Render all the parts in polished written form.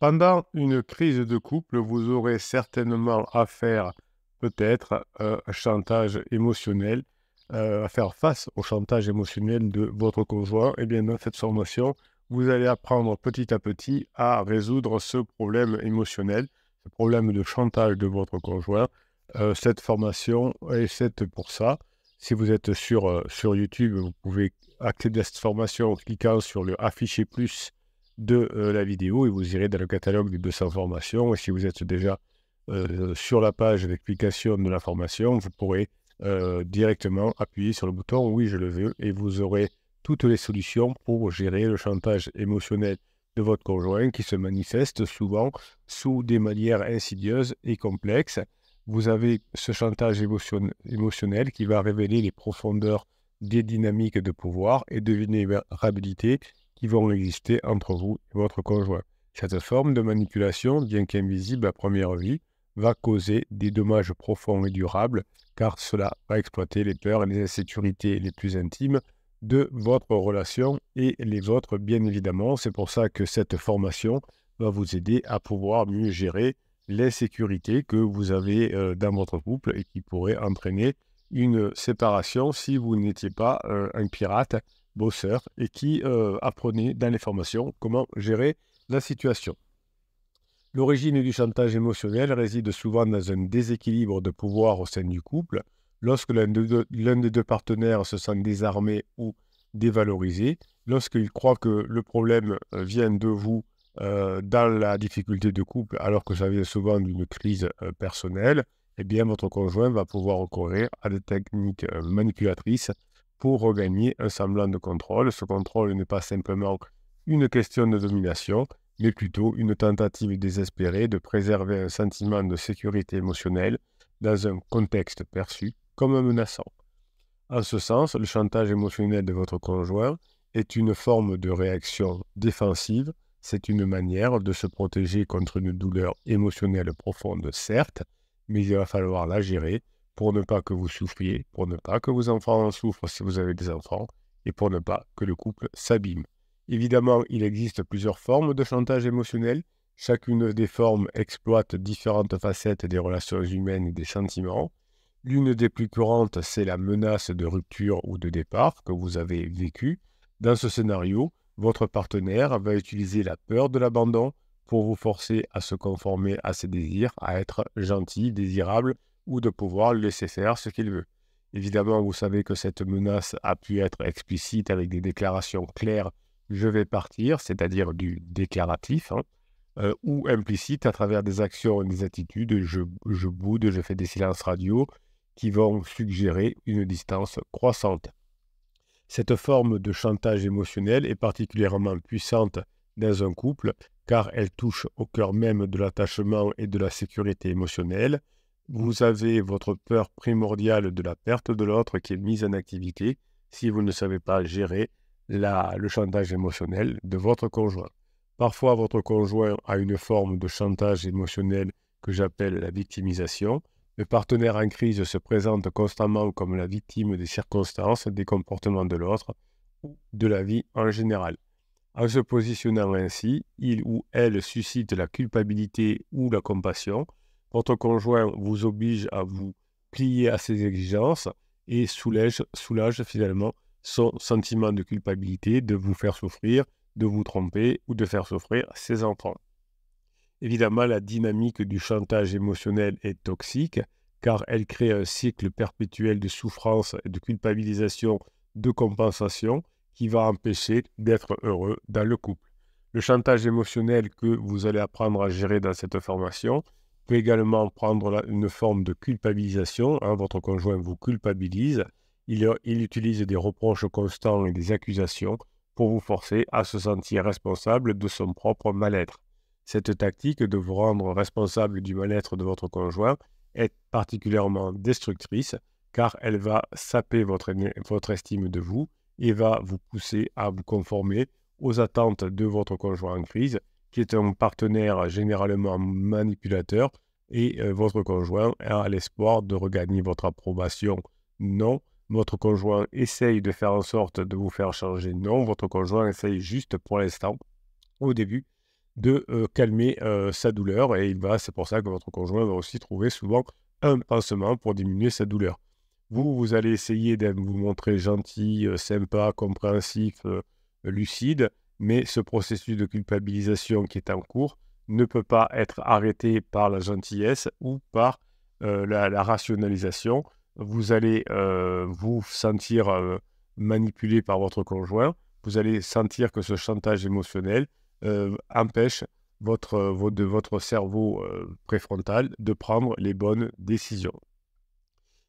Pendant une crise de couple, vous aurez certainement à faire peut-être un chantage émotionnel, à faire face au chantage émotionnel de votre conjoint. Et bien, dans cette formation, vous allez apprendre petit à petit à résoudre ce problème émotionnel, ce problème de chantage de votre conjoint. Cette formation est faite pour ça. Si vous êtes sur YouTube, vous pouvez accéder à cette formation en cliquant sur le afficher plus de la vidéo et vous irez dans le catalogue des 200 formations. Et si vous êtes déjà sur la page d'explication de la formation, vous pourrez directement appuyer sur le bouton « Oui, je le veux » et vous aurez toutes les solutions pour gérer le chantage émotionnel de votre conjoint qui se manifeste souvent sous des manières insidieuses et complexes. Vous avez ce chantage émotionnel qui va révéler les profondeurs des dynamiques de pouvoir et de vulnérabilité qui vont exister entre vous et votre conjoint. Cette forme de manipulation, bien qu'invisible à première vue, va causer des dommages profonds et durables, car cela va exploiter les peurs et les insécurités les plus intimes de votre relation et les vôtres, bien évidemment. C'est pour ça que cette formation va vous aider à pouvoir mieux gérer l'insécurité que vous avez dans votre couple et qui pourrait entraîner une séparation si vous n'étiez pas un pirate bosseur et qui apprenait dans les formations comment gérer la situation. L'origine du chantage émotionnel réside souvent dans un déséquilibre de pouvoir au sein du couple. Lorsque l'un des deux partenaires se sent désarmé ou dévalorisé, lorsqu'il croit que le problème vient de vous dans la difficulté de couple, alors que ça vient souvent d'une crise personnelle, eh bien votre conjoint va pouvoir recourir à des techniques manipulatrices pour regagner un semblant de contrôle. Ce contrôle n'est pas simplement une question de domination, mais plutôt une tentative désespérée de préserver un sentiment de sécurité émotionnelle dans un contexte perçu comme menaçant. En ce sens, le chantage émotionnel de votre conjoint est une forme de réaction défensive. C'est une manière de se protéger contre une douleur émotionnelle profonde, certes, mais il va falloir la gérer pour ne pas que vous souffriez, pour ne pas que vos enfants en souffrent si vous avez des enfants, et pour ne pas que le couple s'abîme. Évidemment, il existe plusieurs formes de chantage émotionnel. Chacune des formes exploite différentes facettes des relations humaines et des sentiments. L'une des plus courantes, c'est la menace de rupture ou de départ que vous avez vécue. Dans ce scénario, votre partenaire va utiliser la peur de l'abandon pour vous forcer à se conformer à ses désirs, à être gentil, désirable ou de pouvoir le laisser faire ce qu'il veut. Évidemment, vous savez que cette menace a pu être explicite avec des déclarations claires « je vais partir », c'est-à-dire du déclaratif, ou implicite à travers des actions et des attitudes « je boude », « je fais des silences radio », qui vont suggérer une distance croissante. Cette forme de chantage émotionnel est particulièrement puissante dans un couple car elle touche au cœur même de l'attachement et de la sécurité émotionnelle. Vous avez votre peur primordiale de la perte de l'autre qui est mise en activité si vous ne savez pas gérer le chantage émotionnel de votre conjoint. Parfois, votre conjoint a une forme de chantage émotionnel que j'appelle la victimisation. Le partenaire en crise se présente constamment comme la victime des circonstances, des comportements de l'autre ou de la vie en général. En se positionnant ainsi, il ou elle suscite la culpabilité ou la compassion. Votre conjoint vous oblige à vous plier à ses exigences et soulage finalement son sentiment de culpabilité de vous faire souffrir, de vous tromper ou de faire souffrir ses enfants. Évidemment, la dynamique du chantage émotionnel est toxique car elle crée un cycle perpétuel de souffrance et de culpabilisation, de compensation qui va empêcher d'être heureux dans le couple. Le chantage émotionnel que vous allez apprendre à gérer dans cette formation peut également prendre une forme de culpabilisation. Votre conjoint vous culpabilise. Il utilise des reproches constants et des accusations pour vous forcer à se sentir responsable de son propre mal-être. Cette tactique de vous rendre responsable du mal-être de votre conjoint est particulièrement destructrice car elle va saper votre estime de vous et va vous pousser à vous conformer aux attentes de votre conjoint en crise, qui est un partenaire généralement manipulateur, et votre conjoint a l'espoir de regagner votre approbation. Non, votre conjoint essaye de faire en sorte de vous faire changer. Non, votre conjoint essaye juste pour l'instant, au début, de calmer sa douleur. Et c'est pour ça que votre conjoint va aussi trouver souvent un pansement pour diminuer sa douleur. Vous allez essayer de vous montrer gentil, sympa, compréhensif, lucide, mais ce processus de culpabilisation qui est en cours ne peut pas être arrêté par la gentillesse ou par la rationalisation. Vous allez vous sentir manipulé par votre conjoint. Vous allez sentir que ce chantage émotionnel empêche votre cerveau préfrontal de prendre les bonnes décisions.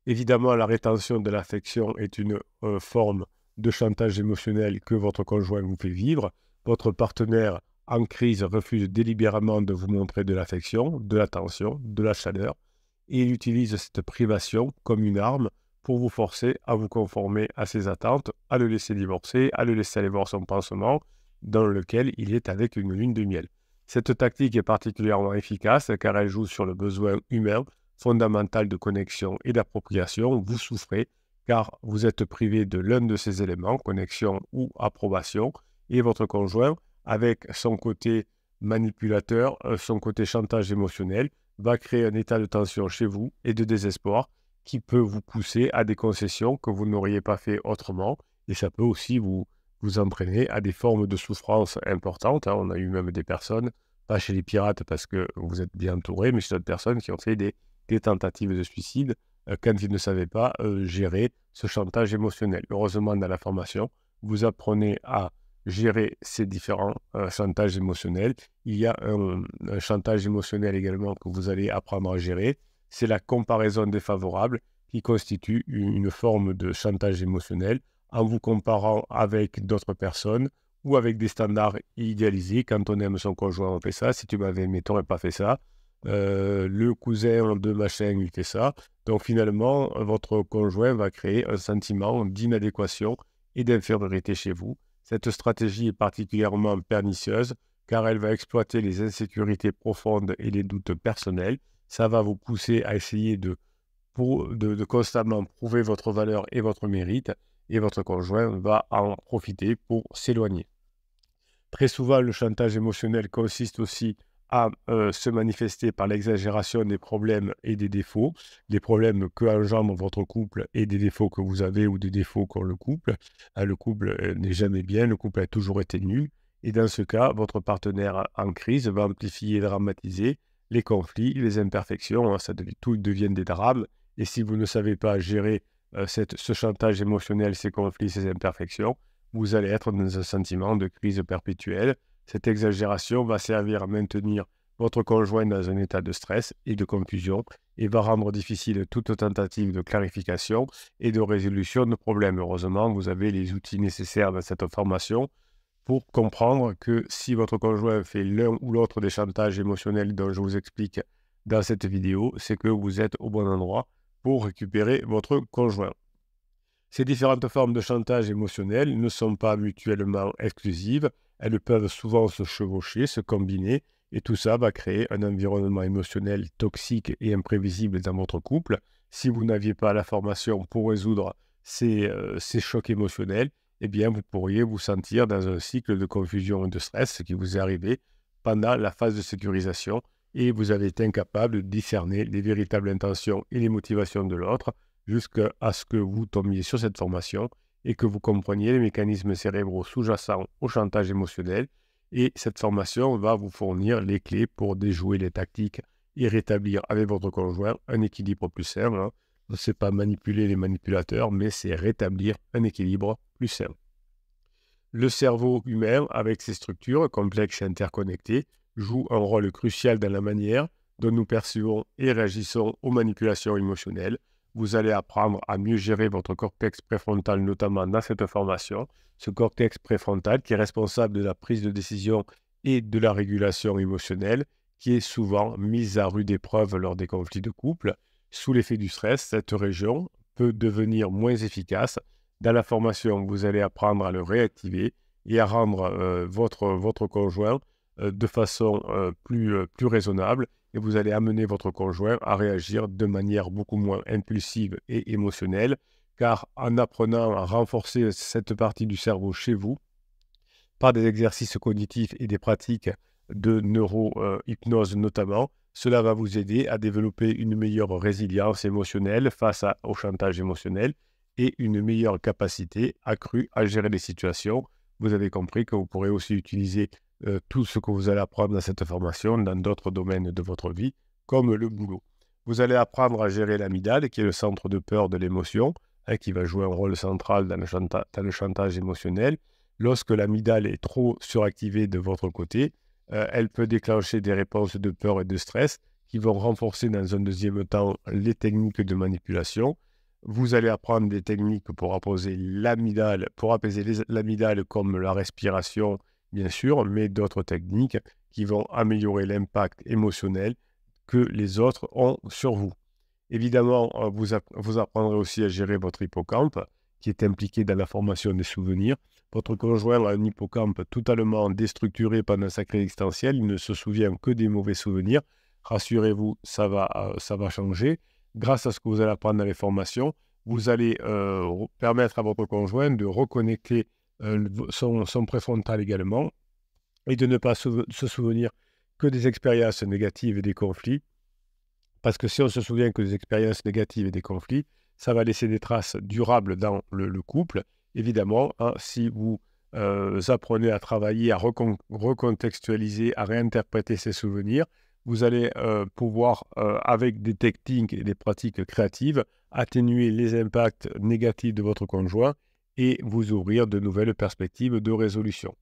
Évidemment, la rétention de l'affection est une forme de chantage émotionnel que votre conjoint vous fait vivre. Votre partenaire en crise refuse délibérément de vous montrer de l'affection, de l'attention, de la chaleur, et il utilise cette privation comme une arme pour vous forcer à vous conformer à ses attentes, à le laisser divorcer, à le laisser aller voir son pansement, dans lequel il est avec une lune de miel. Cette tactique est particulièrement efficace car elle joue sur le besoin humain fondamental de connexion et d'appropriation. Vous souffrez car vous êtes privé de l'un de ces éléments, connexion ou approbation, et votre conjoint, avec son côté manipulateur, son côté chantage émotionnel, va créer un état de tension chez vous et de désespoir qui peut vous pousser à des concessions que vous n'auriez pas fait autrement, et ça peut aussi vous entraîner à des formes de souffrance importantes. On a eu même des personnes, pas chez les pirates parce que vous êtes bien entouré, mais chez d'autres personnes qui ont fait des tentatives de suicide quand ils ne savaient pas gérer ce chantage émotionnel. Heureusement, dans la formation, vous apprenez à gérer ces différents chantages émotionnels. Il y a un chantage émotionnel également que vous allez apprendre à gérer. C'est la comparaison défavorable qui constitue une forme de chantage émotionnel en vous comparant avec d'autres personnes ou avec des standards idéalisés. Quand on aime son conjoint, on fait ça. Si tu m'avais aimé, tu n'aurais pas fait ça. Le cousin de machin, il fait ça. Donc finalement, votre conjoint va créer un sentiment d'inadéquation et d'infériorité chez vous. Cette stratégie est particulièrement pernicieuse car elle va exploiter les insécurités profondes et les doutes personnels. Ça va vous pousser à essayer de constamment prouver votre valeur et votre mérite, et votre conjoint va en profiter pour s'éloigner. Très souvent, le chantage émotionnel consiste aussi à se manifester par l'exagération des problèmes et des défauts, des problèmes que engendre votre couple et des défauts que vous avez ou des défauts qu'ont le couple. Le couple n'est jamais bien, le couple a toujours été nul, et dans ce cas, votre partenaire en crise va amplifier et dramatiser les conflits, les imperfections, tout devient des drames, et si vous ne savez pas gérer ce chantage émotionnel, ces conflits, ces imperfections, vous allez être dans un sentiment de crise perpétuelle. Cette exagération va servir à maintenir votre conjoint dans un état de stress et de confusion et va rendre difficile toute tentative de clarification et de résolution de problèmes. Heureusement, vous avez les outils nécessaires dans cette formation pour comprendre que si votre conjoint fait l'un ou l'autre des chantages émotionnels dont je vous explique dans cette vidéo, c'est que vous êtes au bon endroit pour récupérer votre conjoint. Ces différentes formes de chantage émotionnel ne sont pas mutuellement exclusives, elles peuvent souvent se chevaucher, se combiner, et tout ça va créer un environnement émotionnel toxique et imprévisible dans votre couple. Si vous n'aviez pas la formation pour résoudre ces chocs émotionnels, eh bien vous pourriez vous sentir dans un cycle de confusion et de stress, ce qui vous est arrivé pendant la phase de sécurisation, et vous avez été incapable de discerner les véritables intentions et les motivations de l'autre, jusqu'à ce que vous tombiez sur cette formation et que vous compreniez les mécanismes cérébraux sous-jacents au chantage émotionnel. Et cette formation va vous fournir les clés pour déjouer les tactiques et rétablir avec votre conjoint un équilibre plus sain. Ce n'est pas manipuler les manipulateurs, mais c'est rétablir un équilibre plus sain. Le cerveau humain, avec ses structures complexes et interconnectées, joue un rôle crucial dans la manière dont nous percevons et réagissons aux manipulations émotionnelles. Vous allez apprendre à mieux gérer votre cortex préfrontal, notamment dans cette formation. Ce cortex préfrontal qui est responsable de la prise de décision et de la régulation émotionnelle, qui est souvent mise à rude épreuve lors des conflits de couple. Sous l'effet du stress, cette région peut devenir moins efficace. Dans la formation, vous allez apprendre à le réactiver et à rendre votre conjoint de façon plus raisonnable, et vous allez amener votre conjoint à réagir de manière beaucoup moins impulsive et émotionnelle, car en apprenant à renforcer cette partie du cerveau chez vous, par des exercices cognitifs et des pratiques de neuro-hypnose notamment. Cela va vous aider à développer une meilleure résilience émotionnelle face au chantage émotionnel et une meilleure capacité accrue à gérer les situations. Vous avez compris que vous pourrez aussi utiliser tout ce que vous allez apprendre dans cette formation dans d'autres domaines de votre vie, comme le boulot. Vous allez apprendre à gérer l'amygdale, qui est le centre de peur de l'émotion, qui va jouer un rôle central dans le chantage émotionnel. Lorsque l'amygdale est trop suractivée de votre côté, elle peut déclencher des réponses de peur et de stress qui vont renforcer dans un deuxième temps les techniques de manipulation. Vous allez apprendre des techniques pour apaiser l'amygdale comme la respiration, bien sûr, mais d'autres techniques qui vont améliorer l'impact émotionnel que les autres ont sur vous. Évidemment, vous apprendrez aussi à gérer votre hippocampe, qui est impliqué dans la formation des souvenirs. Votre conjoint a un hippocampe totalement déstructuré pendant sa crise existentielle. Il ne se souvient que des mauvais souvenirs. Rassurez-vous, ça va changer. Grâce à ce que vous allez apprendre dans les formations, vous allez permettre à votre conjoint de reconnecter son préfrontal également et de ne pas se souvenir que des expériences négatives et des conflits. Parce que si on se souvient que des expériences négatives et des conflits, ça va laisser des traces durables dans le couple. Évidemment, hein, si vous apprenez à travailler, à recontextualiser, à réinterpréter ces souvenirs, vous allez pouvoir, avec des techniques et des pratiques créatives, atténuer les impacts négatifs de votre conjoint et vous ouvrir de nouvelles perspectives de résolution.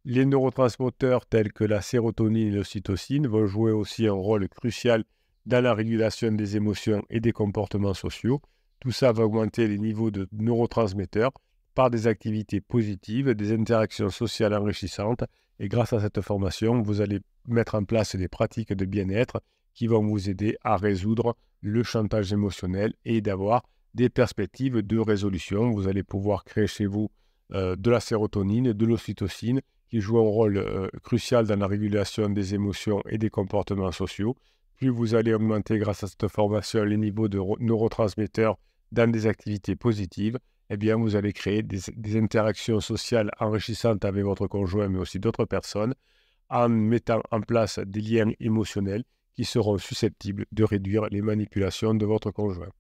Les neurotransmetteurs tels que la sérotonine et l'ocytocine vont jouer aussi un rôle crucial dans la régulation des émotions et des comportements sociaux. Tout ça va augmenter les niveaux de neurotransmetteurs par des activités positives, des interactions sociales enrichissantes. Et grâce à cette formation, vous allez mettre en place des pratiques de bien-être qui vont vous aider à résoudre le chantage émotionnel et d'avoir des perspectives de résolution. Vous allez pouvoir créer chez vous de la sérotonine, de l'ocytocine, qui jouent un rôle crucial dans la régulation des émotions et des comportements sociaux. Plus vous allez augmenter grâce à cette formation les niveaux de neurotransmetteurs dans des activités positives, eh bien vous allez créer des interactions sociales enrichissantes avec votre conjoint, mais aussi d'autres personnes, en mettant en place des liens émotionnels qui seront susceptibles de réduire les manipulations de votre conjoint.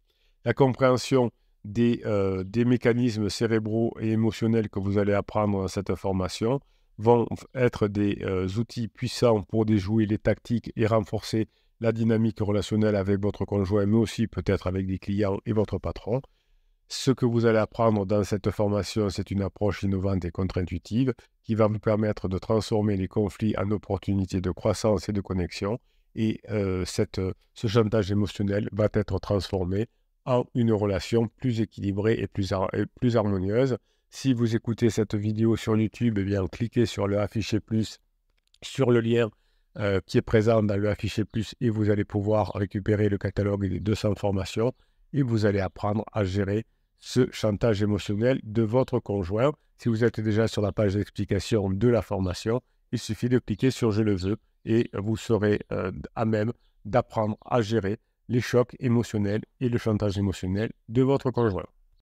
La compréhension des mécanismes cérébraux et émotionnels que vous allez apprendre dans cette formation vont être des outils puissants pour déjouer les tactiques et renforcer la dynamique relationnelle avec votre conjoint, mais aussi peut-être avec des clients et votre patron. Ce que vous allez apprendre dans cette formation, c'est une approche innovante et contre-intuitive qui va vous permettre de transformer les conflits en opportunités de croissance et de connexion. Et ce chantage émotionnel va être transformé en une relation plus équilibrée et plus harmonieuse. Si vous écoutez cette vidéo sur YouTube, eh bien, cliquez sur le afficher plus, sur le lien qui est présent dans le afficher plus et vous allez pouvoir récupérer le catalogue des 200 formations et vous allez apprendre à gérer ce chantage émotionnel de votre conjoint. Si vous êtes déjà sur la page d'explication de la formation, il suffit de cliquer sur « Je le veux » et vous serez à même d'apprendre à gérer les chocs émotionnels et le chantage émotionnel de votre conjoint.